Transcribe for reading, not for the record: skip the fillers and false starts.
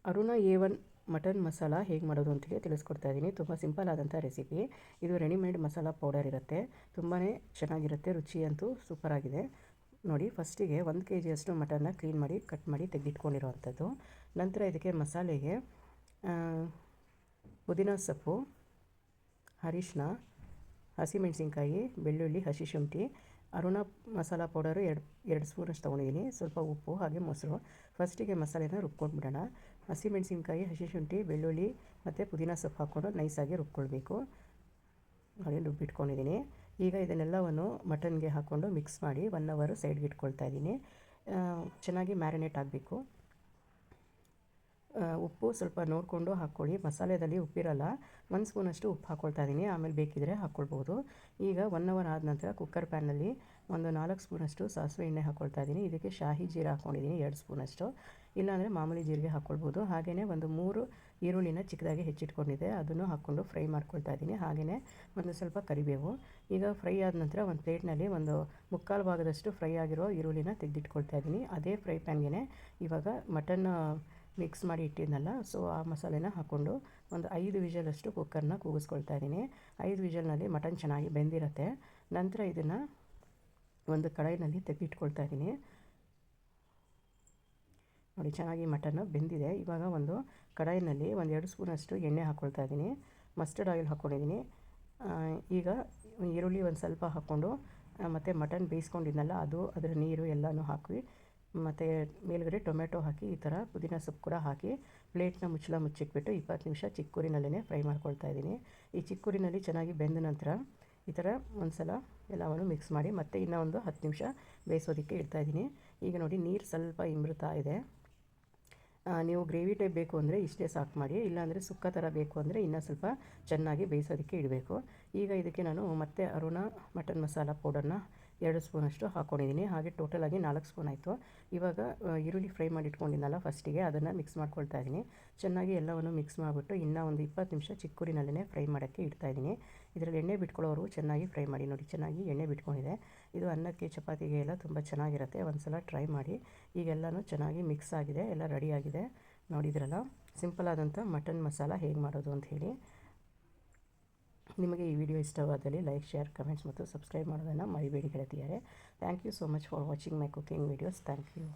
Aruna A1 mutton masala ಹೇಗೆ ಮಾಡೋದು ಅಂತೇಳಿ ತಿಳಿಸ್ಕೊಡ್ತಾ ಇದ್ದೀನಿ. ತುಂಬ ಸಿಂಪಲ್ ಆದಂಥ ರೆಸಿಪಿ. ಇದು ರೆಡಿಮೇಡ್ ಮಸಾಲ ಪೌಡರ್ ಇರುತ್ತೆ. ತುಂಬಾ ಚೆನ್ನಾಗಿರುತ್ತೆ, ರುಚಿ ಅಂತೂ ಸೂಪರಾಗಿದೆ. ನೋಡಿ, ಫಸ್ಟಿಗೆ 1 kg ಮಟನ್ನ ಕ್ಲೀನ್ ಮಾಡಿ ಕಟ್ ಮಾಡಿ ತೆಗೆದಿಟ್ಕೊಂಡಿರೋವಂಥದ್ದು. ನಂತರ ಇದಕ್ಕೆ ಮಸಾಲೆಗೆ ಪುದೀನ ಸೊಪ್ಪು, ಅರಿಶಿನ, ಹಸಿಮೆಣಸಿನ್ಕಾಯಿ, ಬೆಳ್ಳುಳ್ಳಿ, ಹಸಿ ಶುಂಠಿ, ಅರುಣ ಮಸಾಲ ಪೌಡರು 2 ಸ್ಪೂನಷ್ಟು ತೊಗೊಂಡಿದ್ದೀನಿ. ಸ್ವಲ್ಪ ಉಪ್ಪು ಹಾಗೆ ಮೊಸರು. ಫಸ್ಟಿಗೆ ಮಸಾಲೆನ ರುಬ್ಕೊಂಡ್ಬಿಡೋಣ. ಹಸಿಮೆಣಸಿನ್ಕಾಯಿ, ಹಸಿ ಶುಂಠಿ, ಬೆಳ್ಳುಳ್ಳಿ ಮತ್ತು ಪುದೀನ ಸೊಪ್ಪು ಹಾಕ್ಕೊಂಡು ನೈಸಾಗಿ ರುಬ್ಕೊಳ್ಬೇಕು. ನೋಡಿ, ರುಬ್ಬಿಟ್ಕೊಂಡಿದ್ದೀನಿ. ಈಗ ಇದನ್ನೆಲ್ಲವನ್ನು ಮಟನ್ಗೆ ಹಾಕ್ಕೊಂಡು ಮಿಕ್ಸ್ ಮಾಡಿ 1 ಅವರ್ ಸೈಡ್ಗೆ ಇಟ್ಕೊಳ್ತಾ ಇದ್ದೀನಿ. ಚೆನ್ನಾಗಿ ಮ್ಯಾರಿನೇಟ್ ಆಗಬೇಕು. ಉಪ್ಪು ಸ್ವಲ್ಪ ನೋಡಿಕೊಂಡು ಹಾಕ್ಕೊಳ್ಳಿ. ಮಸಾಲೆಯಲ್ಲಿ ಉಪ್ಪಿರಲ್ಲ. 1 ಸ್ಪೂನಷ್ಟು ಉಪ್ಪು ಹಾಕ್ಕೊಳ್ತಾ ಇದ್ದೀನಿ. ಆಮೇಲೆ ಬೇಕಿದ್ದರೆ ಹಾಕ್ಕೊಳ್ಬೋದು. ಈಗ 1 ಅವರ್ ಆದ ನಂತರ ಕುಕ್ಕರ್ ಪ್ಯಾನಲ್ಲಿ ಒಂದು 4 ಸ್ಪೂನಷ್ಟು ಸಾಸಿವೆ ಎಣ್ಣೆ ಹಾಕ್ಕೊಳ್ತಾ ಇದ್ದೀನಿ. ಇದಕ್ಕೆ ಶಾಹಿ ಜೀರಾ ಹಾಕ್ಕೊಂಡಿದ್ದೀನಿ 2 ಸ್ಪೂನಷ್ಟು. ಇಲ್ಲಾಂದರೆ ಮಾಮೂಲಿ ಜೀರಿಗೆ ಹಾಕ್ಕೊಳ್ಬೋದು. ಹಾಗೆಯೇ ಒಂದು 3 ಈರುಳ್ಳಿನ ಚಿಕ್ಕದಾಗಿ ಹೆಚ್ಚಿಟ್ಕೊಂಡಿದ್ದೆ, ಅದನ್ನು ಹಾಕ್ಕೊಂಡು ಫ್ರೈ ಮಾಡ್ಕೊಳ್ತಾ ಇದ್ದೀನಿ. ಹಾಗೆಯೇ ಒಂದು ಸ್ವಲ್ಪ ಕರಿಬೇವು. ಈಗ ಫ್ರೈ ಆದ ನಂತರ ಒಂದು ಪ್ಲೇಟ್ನಲ್ಲಿ ಒಂದು 3/4 ಭಾಗದಷ್ಟು ಫ್ರೈ ಆಗಿರೋ ಈರುಳ್ಳಿನ ತೆಗೆದಿಟ್ಕೊಳ್ತಾ ಇದ್ದೀನಿ. ಅದೇ ಫ್ರೈ ಪ್ಯಾನ್ಗೆ ಇವಾಗ ಮಟನ್ ಮಿಕ್ಸ್ ಮಾಡಿ ಇಟ್ಟಿದ್ನಲ್ಲ, ಸೊ ಆ ಮಸಾಲೆನ ಹಾಕ್ಕೊಂಡು ಒಂದು 5 ವಿಷಲಷ್ಟು ಕುಕ್ಕರ್ನ ಕೂಗಿಸ್ಕೊಳ್ತಾ ಇದ್ದೀನಿ. 5 ವಿಷಲ್ನಲ್ಲಿ ಮಟನ್ ಚೆನ್ನಾಗಿ ಬೆಂದಿರುತ್ತೆ. ನಂತರ ಇದನ್ನು ಒಂದು ಕಡಾಯಿನಲ್ಲಿ ತೆಗೆದಿಟ್ಕೊಳ್ತಾ ಇದ್ದೀನಿ. ನೋಡಿ, ಚೆನ್ನಾಗಿ ಮಟನ್ನು ಬೆಂದಿದೆ. ಇವಾಗ ಒಂದು ಕಡಾಯಿನಲ್ಲಿ 2 ಸ್ಪೂನಷ್ಟು ಎಣ್ಣೆ ಹಾಕ್ಕೊಳ್ತಾ ಇದ್ದೀನಿ. ಮಸ್ಟರ್ಡ್ ಆಯಿಲ್ ಹಾಕ್ಕೊಂಡಿದ್ದೀನಿ. ಈಗ ಈರುಳ್ಳಿ ಒಂದು ಸ್ವಲ್ಪ ಹಾಕ್ಕೊಂಡು ಮತ್ತು ಮಟನ್ ಬೇಯಿಸ್ಕೊಂಡಿದ್ನಲ್ಲ, ಅದರ ನೀರು ಎಲ್ಲನೂ ಹಾಕಿ ಮತ್ತು ಮೇಲ್ಗಡೆ ಟೊಮೆಟೊ ಹಾಕಿ ಈ ಥರ ಪುದೀನ ಸೊಪ್ಪು ಕೂಡ ಹಾಕಿ ಪ್ಲೇಟ್ನ ಮುಚ್ಚಿಟ್ಬಿಟ್ಟು 20 ನಿಮಿಷ ಚಿಕ್ಕೂರಿನಲ್ಲೇ ಫ್ರೈ ಮಾಡ್ಕೊಳ್ತಾ ಇದ್ದೀನಿ. ಈ ಚಿಕ್ಕೂರಿನಲ್ಲಿ ಚೆನ್ನಾಗಿ ಬೆಂದ ನಂತರ ಈ ಥರ ಒಂದು ಸಲ ಎಲ್ಲವನ್ನು ಮಿಕ್ಸ್ ಮಾಡಿ ಮತ್ತೆ ಇನ್ನೂ ಒಂದು 10 ನಿಮಿಷ ಬೇಯಿಸೋದಕ್ಕೆ ಇಡ್ತಾಯಿದ್ದೀನಿ. ಈಗ ನೋಡಿ, ನೀರು ಸ್ವಲ್ಪ ಇಂಬ್ರುತ್ತಾ ಇದೆ. ನೀವು ಗ್ರೇವಿ ಟೈಪ್ ಬೇಕು ಅಂದರೆ ಇಷ್ಟೇ ಸಾಕು ಮಾಡಿ. ಇಲ್ಲಾಂದರೆ ಸುಕ್ಕ ಥರ ಬೇಕು ಅಂದರೆ ಇನ್ನೂ ಸ್ವಲ್ಪ ಚೆನ್ನಾಗಿ ಬೇಯಿಸೋದಕ್ಕೆ ಇಡಬೇಕು. ಈಗ ಇದಕ್ಕೆ ನಾನು ಮತ್ತೆ ಅರುಣ ಮಟನ್ ಮಸಾಲ ಪೌಡರ್ನ 2 ಸ್ಪೂನಷ್ಟು ಹಾಕ್ಕೊಂಡಿದ್ದೀನಿ. ಹಾಗೆ ಟೋಟಲಾಗಿ 4 ಸ್ಪೂನ್ ಆಯಿತು. ಇವಾಗ ಈರುಳ್ಳಿ ಫ್ರೈ ಮಾಡಿ ಇಟ್ಕೊಂಡಿದ್ದೆನಲ್ಲ ಫಸ್ಟಿಗೆ, ಅದನ್ನು ಮಿಕ್ಸ್ ಮಾಡ್ಕೊಳ್ತಾ ಇದ್ದೀನಿ. ಚೆನ್ನಾಗಿ ಎಲ್ಲವನ್ನು ಮಿಕ್ಸ್ ಮಾಡಿಬಿಟ್ಟು ಇನ್ನೂ ಒಂದು 20 ನಿಮಿಷ ಚಿಕ್ಕೂರಿನಲ್ಲೇ ಫ್ರೈ ಮಾಡೋಕ್ಕೆ ಇಡ್ತಾಯಿದ್ದೀನಿ. ಇದರಲ್ಲಿ ಎಣ್ಣೆ ಬಿಟ್ಕೊಳ್ಳೋರು ಚೆನ್ನಾಗಿ ಫ್ರೈ ಮಾಡಿ. ನೋಡಿ, ಚೆನ್ನಾಗಿ ಎಣ್ಣೆ ಬಿಟ್ಕೊಂಡಿದೆ. ಇದು ಅನ್ನಕ್ಕೆ ಚಪಾತಿಗೆ ಎಲ್ಲ ತುಂಬ ಚೆನ್ನಾಗಿರುತ್ತೆ. ಒಂದು ಸಲ ಟ್ರೈ ಮಾಡಿ. ಈಗೆಲ್ಲನೂ ಚೆನ್ನಾಗಿ ಮಿಕ್ಸ್ ಆಗಿದೆ, ಎಲ್ಲ ರೆಡಿಯಾಗಿದೆ. ನೋಡಿದ್ರಲ್ಲ, ಸಿಂಪಲ್ ಆದಂಥ ಮಟನ್ ಮಸಾಲ ಹೇಗೆ ಮಾಡೋದು ಅಂತ ಹೇಳಿ. ನಿಮಗೆ ಈ ವಿಡಿಯೋ ಇಷ್ಟವಾದಲ್ಲಿ ಲೈಕ್, ಶೇರ್, ಕಮೆಂಟ್ಸ್ ಮತ್ತು ಸಬ್ಸ್ಕ್ರೈಬ್ ಮಾಡೋದನ್ನು ಮರಿಬೇಡಿ ಗೆಳತಿಯರೇ. Thank you so much for watching my cooking videos. Thank you.